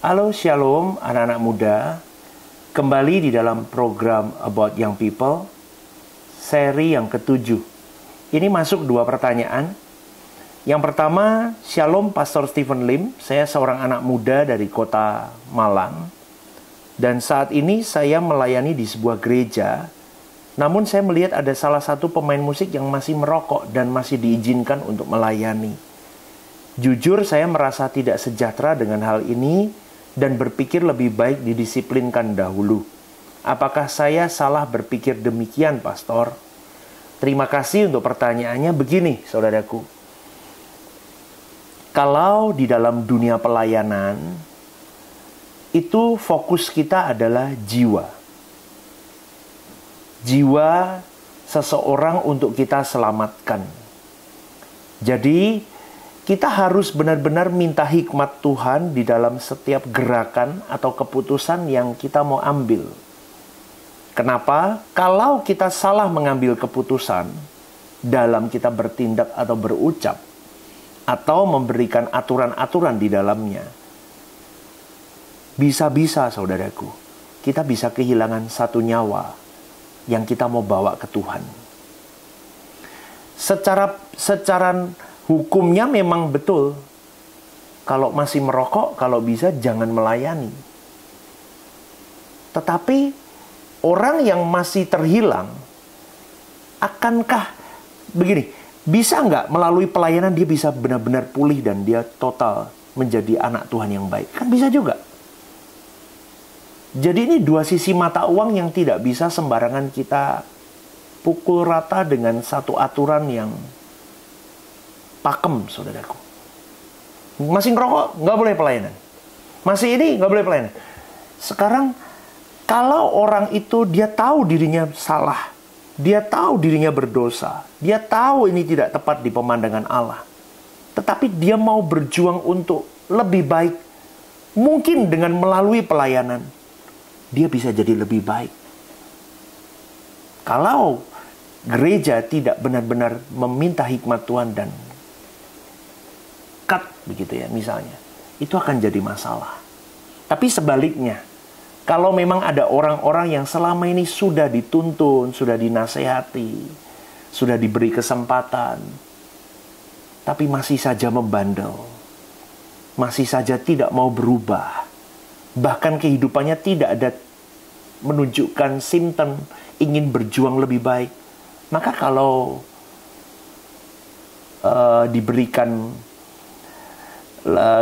Halo Shalom anak-anak muda. Kembali di dalam program About Young People, seri yang ke-7. Ini masuk 2 pertanyaan. Yang pertama, Shalom Pastor Stephen Lim. Saya seorang anak muda dari kota Malang. Dan saat ini saya melayani di sebuah gereja. Namun saya melihat ada salah satu pemain musik yang masih merokok dan masih diizinkan untuk melayani. Jujur saya merasa tidak sejahtera dengan hal ini dan berpikir lebih baik didisiplinkan dahulu. Apakah saya salah berpikir demikian, Pastor? Terima kasih untuk pertanyaannya. Begini, saudaraku. Kalau di dalam dunia pelayanan, itu fokus kita adalah jiwa. Jiwa seseorang untuk kita selamatkan. Jadi, kita harus benar-benar minta hikmat Tuhan di dalam setiap gerakan atau keputusan yang kita mau ambil. Kenapa? Kalau kita salah mengambil keputusan dalam kita bertindak atau berucap, atau memberikan aturan-aturan di dalamnya, bisa-bisa, saudaraku, kita bisa kehilangan satu nyawa yang kita mau bawa ke Tuhan. Secara hukumnya memang betul. Kalau masih merokok, kalau bisa jangan melayani. Tetapi orang yang masih terhilang, akankah begini, bisa nggak melalui pelayanan dia bisa benar-benar pulih dan dia total menjadi anak Tuhan yang baik? Kan bisa juga. Jadi ini 2 sisi mata uang yang tidak bisa sembarangan kita pukul rata dengan satu aturan yang pakem, saudaraku. Masih ngerokok, nggak boleh pelayanan. Masih ini, nggak boleh pelayanan. Sekarang, kalau orang itu dia tahu dirinya salah, dia tahu dirinya berdosa, dia tahu ini tidak tepat di pemandangan Allah, tetapi dia mau berjuang untuk lebih baik, mungkin dengan melalui pelayanan, dia bisa jadi lebih baik. Kalau gereja tidak benar-benar meminta hikmat Tuhan dan begitu ya misalnya, itu akan jadi masalah. Tapi sebaliknya, kalau memang ada orang-orang yang selama ini sudah dituntun, sudah dinasehati, sudah diberi kesempatan, tapi masih saja membandel, masih saja tidak mau berubah, bahkan kehidupannya tidak ada menunjukkan simptom ingin berjuang lebih baik, maka kalau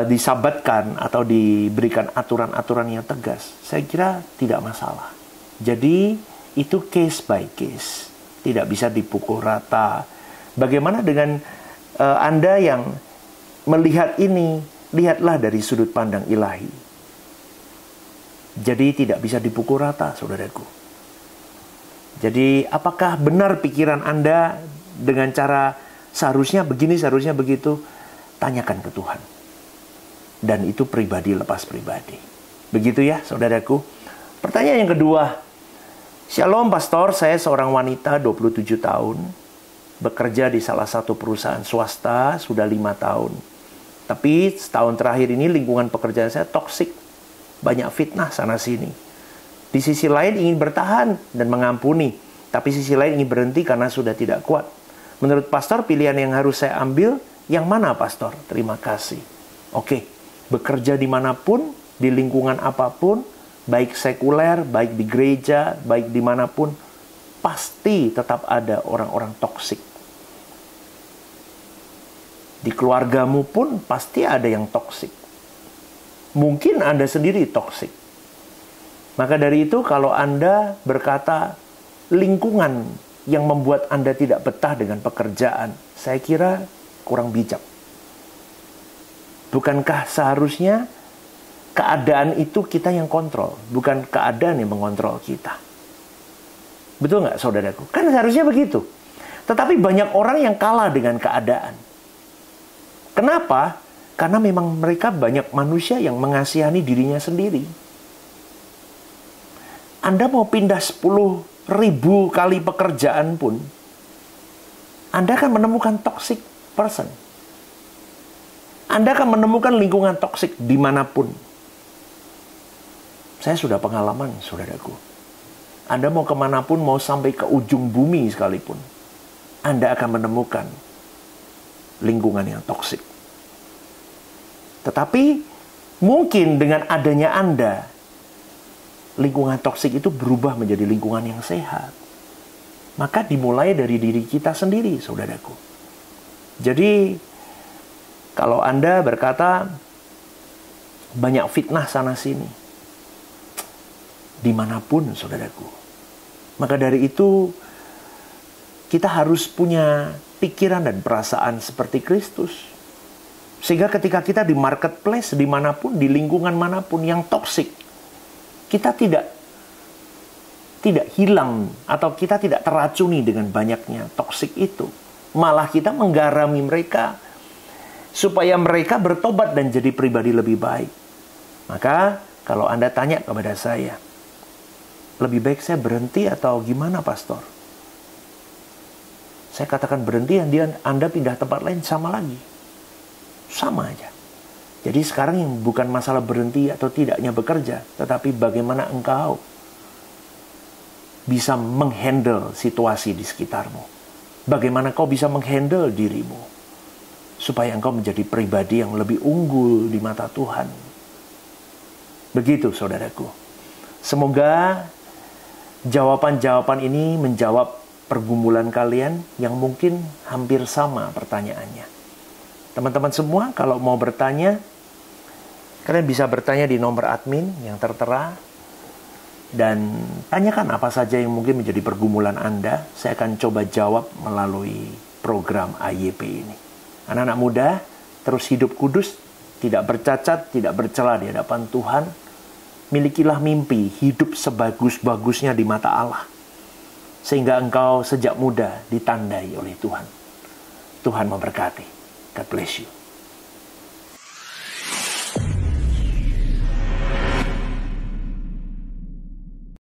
disabatkan atau diberikan aturan-aturan yang tegas, saya kira tidak masalah. Jadi itu case by case, tidak bisa dipukul rata. Bagaimana dengan Anda yang melihat ini? Lihatlah dari sudut pandang ilahi. Jadi tidak bisa dipukul rata, saudaraku. Jadi apakah benar pikiran Anda dengan cara seharusnya begini, seharusnya begitu? Tanyakan ke Tuhan. Dan itu pribadi lepas pribadi. Begitu ya, saudaraku. Pertanyaan yang kedua. Shalom, Pastor. Saya seorang wanita 27 tahun. Bekerja di salah satu perusahaan swasta sudah 5 tahun. Tapi setahun terakhir ini lingkungan pekerjaan saya toksik. Banyak fitnah sana-sini. Di sisi lain ingin bertahan dan mengampuni. Tapi sisi lain ingin berhenti karena sudah tidak kuat. Menurut Pastor, pilihan yang harus saya ambil yang mana, Pastor? Terima kasih. Oke. Bekerja dimanapun, di lingkungan apapun, baik sekuler, baik di gereja, baik dimanapun, pasti tetap ada orang-orang toksik. Di keluargamu pun pasti ada yang toksik. Mungkin Anda sendiri toksik. Maka dari itu kalau Anda berkata lingkungan yang membuat Anda tidak betah dengan pekerjaan, saya kira kurang bijak. Bukankah seharusnya keadaan itu kita yang kontrol, bukan keadaan yang mengontrol kita? Betul nggak, saudaraku? Kan seharusnya begitu. Tetapi banyak orang yang kalah dengan keadaan. Kenapa? Karena memang mereka banyak manusia yang mengasihani dirinya sendiri. Anda mau pindah 10.000 kali pekerjaan pun, Anda akan menemukan toxic person. Anda akan menemukan lingkungan toksik dimanapun. Saya sudah pengalaman, saudaraku. Anda mau kemanapun, mau sampai ke ujung bumi sekalipun, Anda akan menemukan lingkungan yang toksik. Tetapi mungkin dengan adanya Anda, lingkungan toksik itu berubah menjadi lingkungan yang sehat. Maka dimulai dari diri kita sendiri, saudaraku. Jadi, kalau Anda berkata, banyak fitnah sana-sini, dimanapun, saudaraku. Maka dari itu, kita harus punya pikiran dan perasaan seperti Kristus. Sehingga ketika kita di marketplace, dimanapun, di lingkungan manapun yang toksik, kita tidak hilang atau kita tidak teracuni dengan banyaknya toksik itu. Malah kita menggarami mereka supaya mereka bertobat dan jadi pribadi lebih baik. Maka kalau Anda tanya kepada saya, lebih baik saya berhenti atau gimana, pastor? Saya katakan berhenti, Anda pindah tempat lain sama lagi. Sama aja. Jadi sekarang yang bukan masalah berhenti atau tidaknya bekerja, tetapi bagaimana engkau bisa menghandle situasi di sekitarmu. Bagaimana kau bisa menghandle dirimu supaya engkau menjadi pribadi yang lebih unggul di mata Tuhan. Begitu, saudaraku. Semoga jawaban-jawaban ini menjawab pergumulan kalian yang mungkin hampir sama pertanyaannya. Teman-teman semua, kalau mau bertanya, kalian bisa bertanya di nomor admin yang tertera. Dan tanyakan apa saja yang mungkin menjadi pergumulan Anda. Saya akan coba jawab melalui program AYP ini. Anak-anak muda, terus hidup kudus, tidak bercacat, tidak bercela di hadapan Tuhan. Milikilah mimpi, hidup sebagus-bagusnya di mata Allah. Sehingga engkau sejak muda ditandai oleh Tuhan. Tuhan memberkati. God bless you.